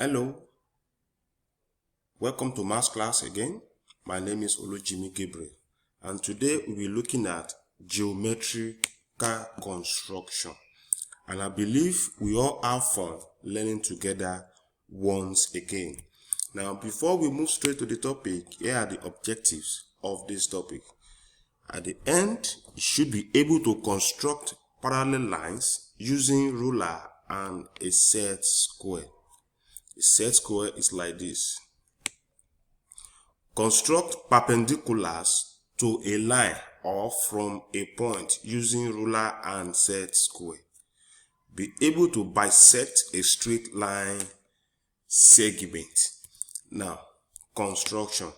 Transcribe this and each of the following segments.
Hello, welcome to math class again. My name is Jimmy Gabriel, and today we'll be looking at geometrical construction. And I believe we all have fun learning together once again. Now, before we move straight to the topic, here are the objectives of this topic. At the end, you should be able to construct parallel lines using ruler and a set square. A set square is like this. Construct perpendiculars to a line or from a point using ruler and set square. Be able to bisect a straight line segment. Now, construction.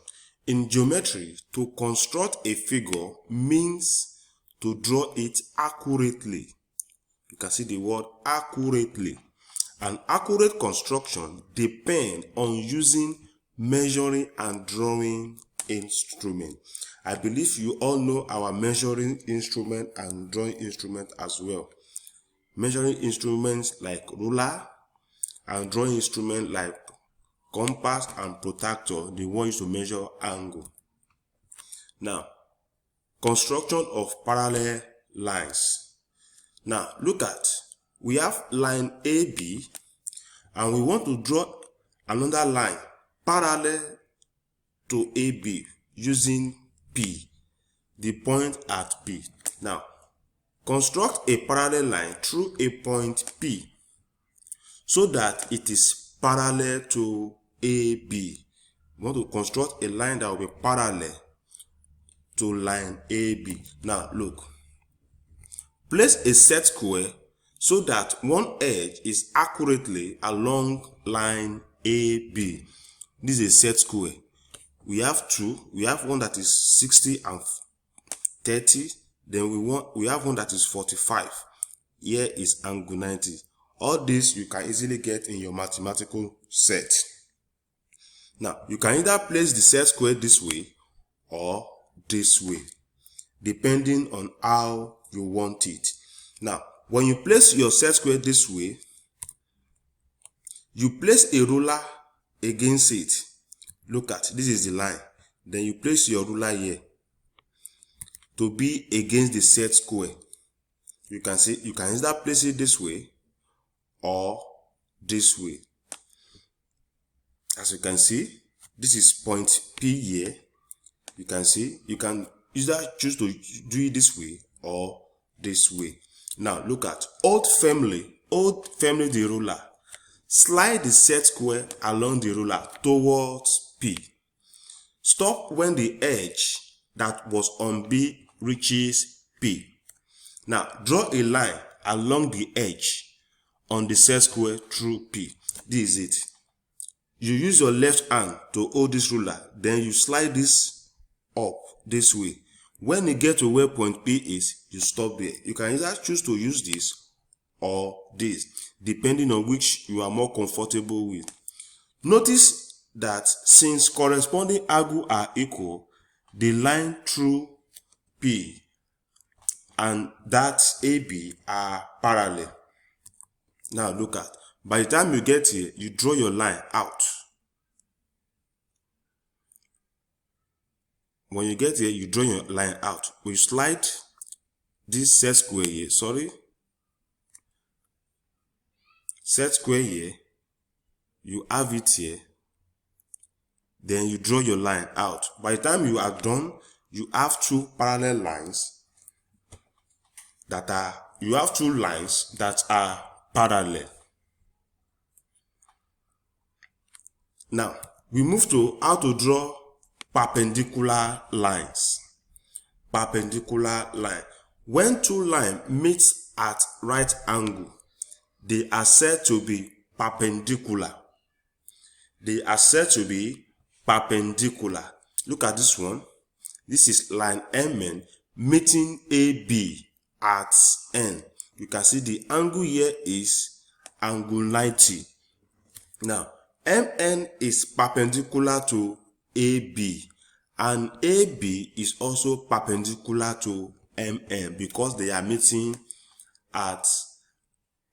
In geometry, to construct a figure means to draw it accurately. You can see the word accurately. An accurate construction depends on using measuring and drawing instrument. I believe you all know our measuring instrument and drawing instrument as well. Measuring instruments like ruler and drawing instrument like compass and protractor, the one used to measure angle. Now, construction of parallel lines. Now, look at, we have line AB and we want to draw another line parallel to AB using P, the point at P. Now, construct a parallel line through a point P so that it is parallel to AB. We want to construct a line that will be parallel to line AB. Now, look. Place a set square so that one edge is accurately along line AB. This is a set square. We have two. We have one that is 60 and 30. Then we have one that is 45. Here is angle 90. All this you can easily get in your mathematical set. Now, you can either place the set square this way or this way, depending on how you want it. Now, when you place your set square this way, you place a ruler against it. Look at, this is the line. Then you place your ruler here to be against the set square. You can see, you can either place it this way or this way. As you can see, this is point P here. You can see, you can either choose to do it this way or this way. Now look at, hold firmly the ruler. Slide the set square along the ruler towards P. Stop when the edge that was on B reaches P. Now draw a line along the edge on the set square through P. This is it. You use your left hand to hold this ruler, then you slide this up this way. When you get to where point P is, you stop there. You can either choose to use this or this, depending on which you are more comfortable with. Notice that since corresponding angles are equal, the line through P and that AB are parallel. Now look at, by the time you get here, you draw your line out. When you get here, you draw your line out. When you slide this set square here, set square here, you have it here, then you draw your line out. By the time you are done, you have two parallel lines that are parallel. Now, we move to how to draw perpendicular lines. Perpendicular line. When two lines meet at right angle, they are said to be perpendicular. They are said to be perpendicular. Look at this one. This is line MN meeting AB at N. You can see the angle here is angle 90. Now, MN is perpendicular to AB, and AB is also perpendicular to MN because they are meeting at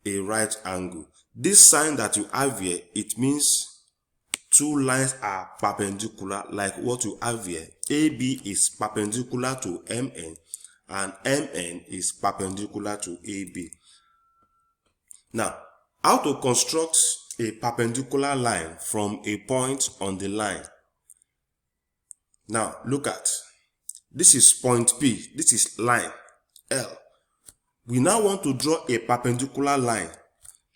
a right angle. This sign that you have here, it means two lines are perpendicular, like what you have here. AB is perpendicular to MN and MN is perpendicular to AB. Now, how to construct a perpendicular line from a point on the line? Now, look at, this is point P, this is line L. We now want to draw a perpendicular line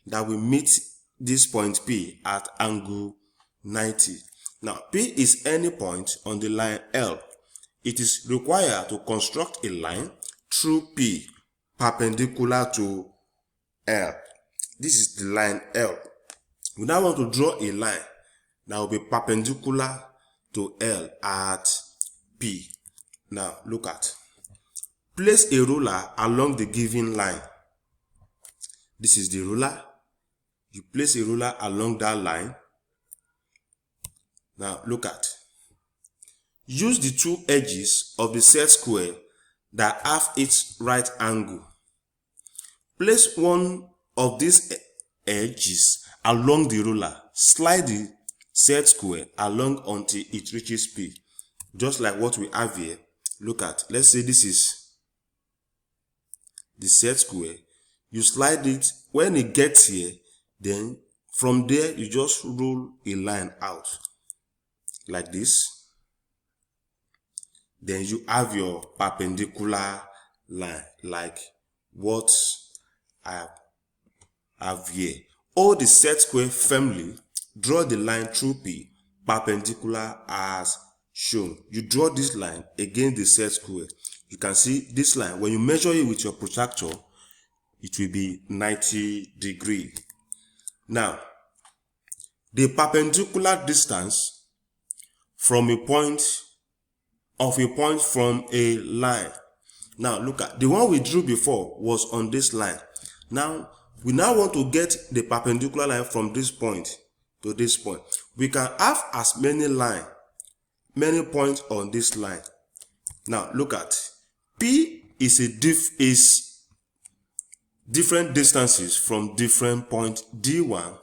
that will meet this point P at angle 90. Now, P is any point on the line L. It is required to construct a line through P perpendicular to L. This is the line L. We now want to draw a line that will be perpendicular to L at P. Now, look at. Place a ruler along the given line. This is the ruler. You place a ruler along that line. Now, look at. Use the two edges of the set square that have its right angle. Place one of these edges along the ruler. Slide the set square along until it reaches P. Just like what we have here. Look at. Let's say this is the set square. You slide it. When it gets here, then from there you just roll a line out like this. Then you have your perpendicular line like what I have here. Hold the set square firmly. Draw the line through P perpendicular as shown. You draw this line against the set square. You can see this line. When you measure it with your protractor, it will be 90 degrees. Now, the perpendicular distance from a point from a line. Now, look at the one we drew before was on this line. Now, we now want to get the perpendicular line from this point to this point. We can have as many points on this line. Now, look at P is different distances from different points D1,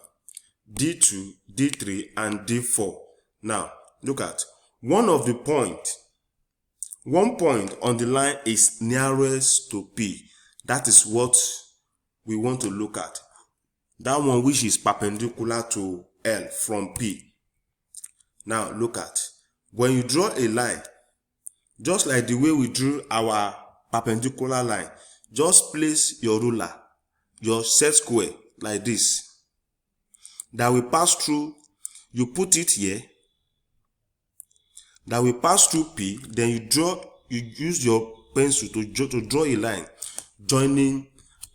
D2, D3, and D4. Now, look at one point on the line is nearest to P. That is what we want to look at. That one which is perpendicular to L from P. Now, look at when you draw a line, just like the way we drew our perpendicular line, just place your ruler, your set square like this. That will pass through, you put it here. That will pass through P, then you use your pencil to draw a line joining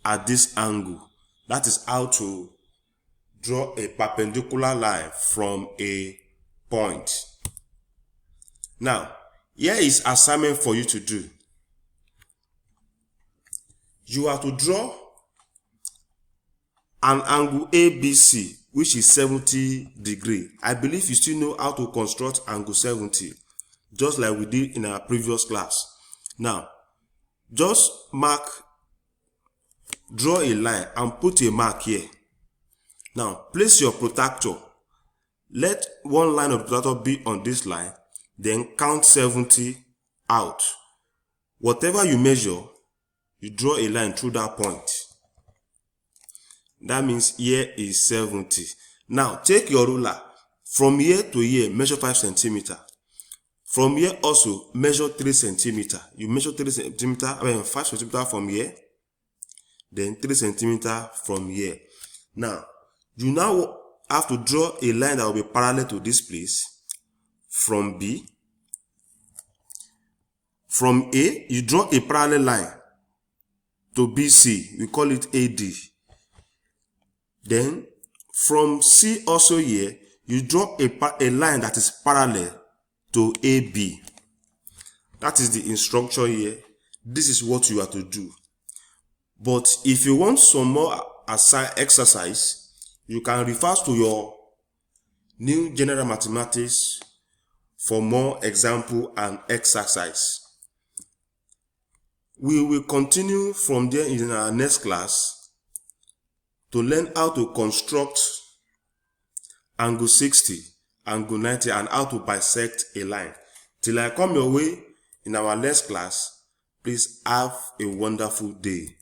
at this angle. That is how to draw a perpendicular line from a point. Now, here is assignment for you to do. You have to draw an angle ABC, which is 70 degrees. I believe you still know how to construct angle 70, just like we did in our previous class. Now, just draw a line and put a mark here. Now, place your protractor. Let one line of the protractor be on this line, then count 70 out. Whatever you measure, you draw a line through that point. That means here is 70. Now, take your ruler. From here to here, measure 5 centimeters. From here also, measure 3 centimeters. You measure 5 centimeters from here. Then 3 centimeters from here. Now, you now have to draw a line that will be parallel to this place. From B. From A, you draw a parallel line to BC. We call it AD. Then, from C also here, you draw a line that is parallel to AB. That is the instruction here. This is what you have to do. But if you want some more exercise, you can refer to your new general mathematics for more example and exercise. We will continue from there in our next class to learn how to construct angle 60, angle 90, and how to bisect a line. Till I come your way in our next class, please have a wonderful day.